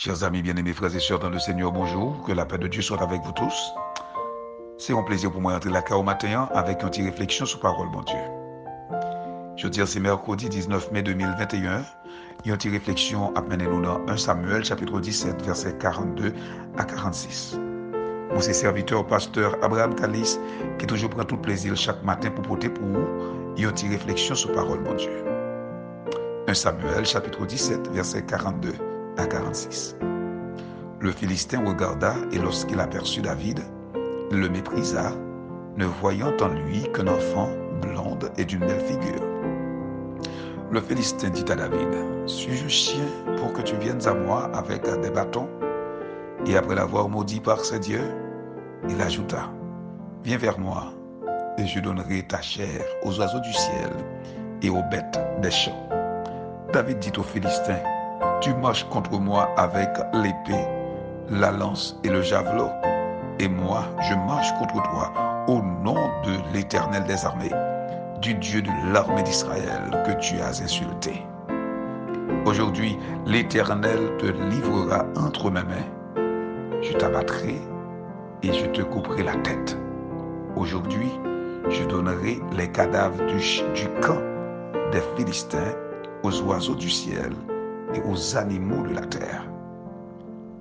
Chers amis bien-aimés, frères et sœurs dans le Seigneur, bonjour. Que la paix de Dieu soit avec vous tous. C'est un plaisir pour moi d'entrer la au matin avec une petite réflexion sur parole, bon Dieu. Je veux dire, c'est mercredi 19 mai 2021. Une petite réflexion à mener nous dans 1 Samuel, chapitre 17, versets 42 à 46. Moi, c'est serviteur, pasteur Abraham Kalis, qui toujours prend tout plaisir chaque matin pour porter pour vous une petite réflexion sur parole, bon Dieu. 1 Samuel, chapitre 17, versets 42 à 46. Le Philistin regarda et lorsqu'il aperçut David, il le méprisa, ne voyant en lui qu'un enfant blonde et d'une belle figure. Le Philistin dit à David, « Suis-je chien pour que tu viennes à moi avec des bâtons ?» Et après l'avoir maudit par ses dieux, il ajouta, « Viens vers moi, et je donnerai ta chair aux oiseaux du ciel et aux bêtes des champs. » David dit aux Philistins, « Tu marches contre moi avec l'épée, la lance et le javelot, et moi je marche contre toi au nom de l'Éternel des armées, du Dieu de l'armée d'Israël que tu as insulté. Aujourd'hui, l'Éternel te livrera entre mes mains. Je t'abattrai et je te couperai la tête. Aujourd'hui, je donnerai les cadavres du camp des Philistins aux oiseaux du ciel et aux animaux de la terre.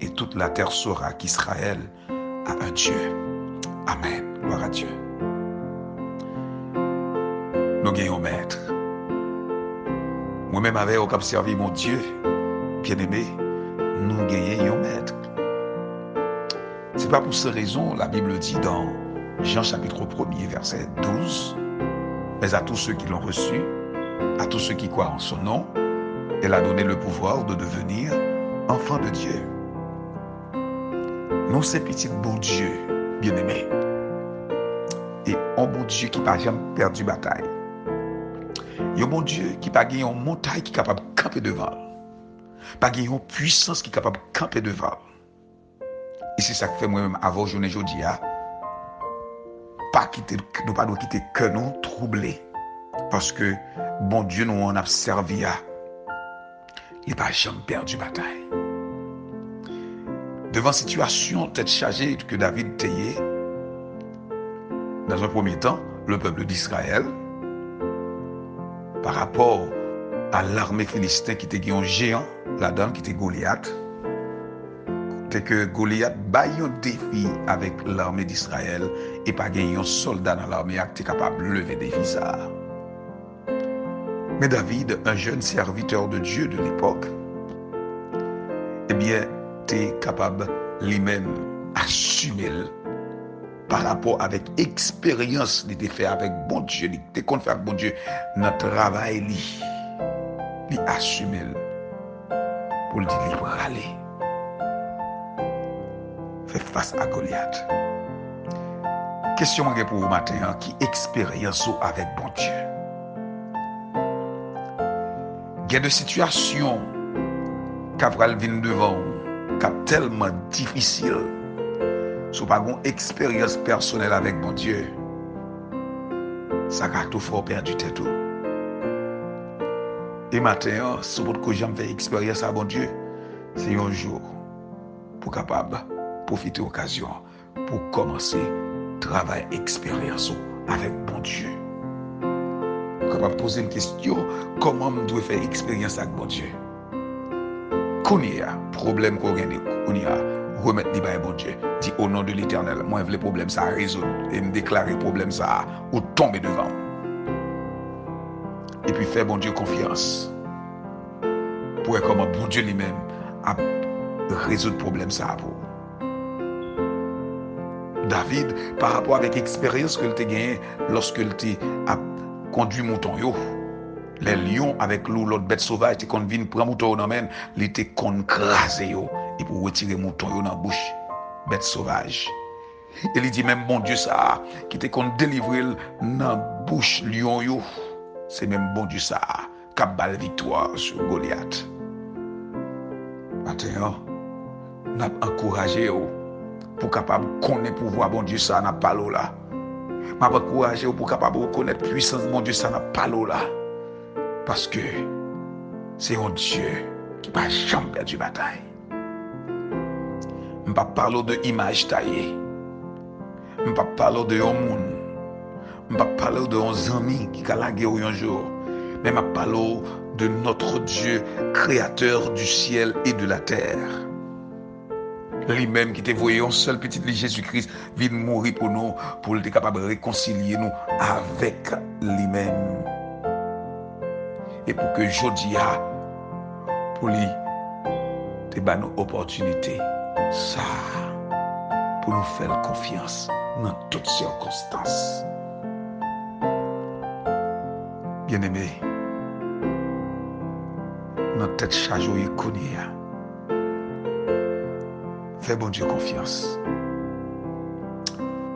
Et toute la terre saura qu'Israël a un Dieu. Amen. Gloire à Dieu. Nous gagnons maître. Moi-même avec observé mon Dieu, bien-aimé, nous gagnons maître. C'est pas pour ces raisons, la Bible dit dans Jean chapitre 1er, verset 12, mais à tous ceux qui l'ont reçu, à tous ceux qui croient en son nom, elle a donné le pouvoir de devenir enfants de Dieu. Nous, c'est petit bon Dieu, bien-aimé. Et un bon Dieu qui n'a pas jamais perdu bataille. Il y a un bon Dieu qui n'a pas gagné une montagne qui est capable de camper devant. Pas gagné une puissance qui est capable de camper devant. Et c'est ça que fait moi-même avant journée aujourd'hui. Nous pas nous quitter que nous troublés. Parce que bon Dieu nous en a servi à. Il n'a pas jamais perdu bataille. Devant situation tête chargée que David taillait, dans un premier temps, le peuple d'Israël, par rapport à l'armée philistine qui était un géant, la dame qui était Goliath, c'est que Goliath baille un défi avec l'armée d'Israël et pas gagner un soldat dans l'armée qui était capable de lever des défis. Mais David, un jeune serviteur de Dieu de l'époque, eh bien, était capable lui-même assumer par rapport avec expérience qu'il était fait avec bon Dieu, il était qu'on fait avec bon Dieu, notre travail, il assumer pour le dire, il râler. Fait face à Goliath. Question pour vous matin, qui expérience avec bon Dieu? Il y a des situations qui viennent devant, qui sont tellement difficiles. Si vous n'avez pas d'expérience personnelle avec bon Dieu, ça va tout faire perdre du tête. Et maintenant, si vous avez jamais fait expérience avec bon Dieu, c'est un jour pour capable profiter de l'occasion pour commencer à travailler expérience avec bon Dieu. Capable de poser une question, comment je dois faire expérience avec bon Dieu? Qu'on y a problème qu'on gagne, qu'on y a remettre les bon Dieu, dit au nom de l'Éternel, moi je veux le problème ça résoudre et me déclarer le problème ça ou tomber devant. Et puis faire bon Dieu confiance pour voir comment bon Dieu lui-même a résoudre le problème ça pour. David, par rapport avec l'expérience qu'il a gagné lorsque il a conduit mouton yo, les lions avec l'autre bête sauvage qui qu'on vient prendre mouton dans main, il était qu'on craser yo et pour retirer mouton yo dans bouche bête sauvage. Et il dit même bon Dieu ça qui était qu'on délivrer dans bouche lion yo, c'est même bon Dieu ça qui a balle victoire sur Goliath. Maintenant, n'a encouragé yo pour capable connaître pouvoir bon Dieu ça n'a pas là. M'a encouragé pour capable reconnaître puissance bon Dieu ça n'a pas là. Parce que c'est un Dieu qui n'a jamais perdu bataille. pas parler de image taillée. Pas parler de un monde. Pas parler de un ami qui a lagué un jour. Mais pas parler de notre Dieu, créateur du ciel et de la terre. Lui-même qui te voyé un seul petit Jésus-Christ vient mourir pour nous, pour être capable de réconcilier nous avec lui-même. Et pour que Jodia, pour lui, te donne une opportunité, ça, pour nous faire confiance dans toutes circonstances. Bien-aimé, notre tête chargée et connue. Fais bon Dieu confiance.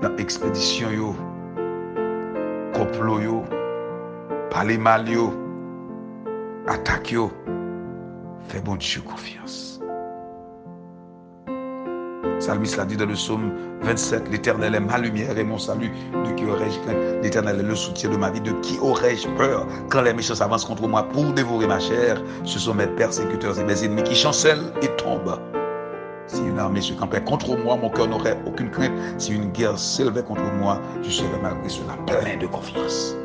Dans l'expédition, complot, parler mal, attaque, fais bon Dieu confiance. Psalmiste l'a dit dans le psaume 27, l'Éternel est ma lumière et mon salut. De qui aurais-je craint? L'Éternel est le soutien de ma vie. De qui aurais-je peur? Quand les méchants s'avancent contre moi pour dévorer ma chair, ce sont mes persécuteurs et mes ennemis qui chancellent et tombent. Si une armée se campait contre moi, mon cœur n'aurait aucune crainte. Si une guerre s'élevait contre moi, je serais malgré cela plein de confiance.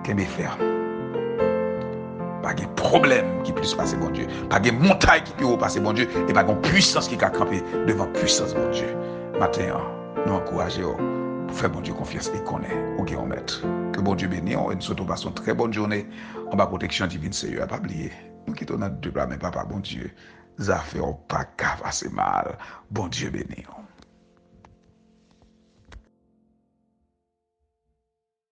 Qu'est-ce que faire? Pas de problème qui puisse passer, bon Dieu. Pas de montagne qui peut passer, bon Dieu. Et pas de puissance qui a campé devant puissance, bon Dieu. Matin, nous encourageons pour faire, bon Dieu, confiance et qu'on est au grand maître. Que bon Dieu bénisse. Et nous souhaitons passer une très bonne journée. En bas protection divine, Seigneur. Pas oublier. Nous quittons notre deux bras, mais papa, bon Dieu. Ça fait pas qu'à passer mal. Bon Dieu bénisse.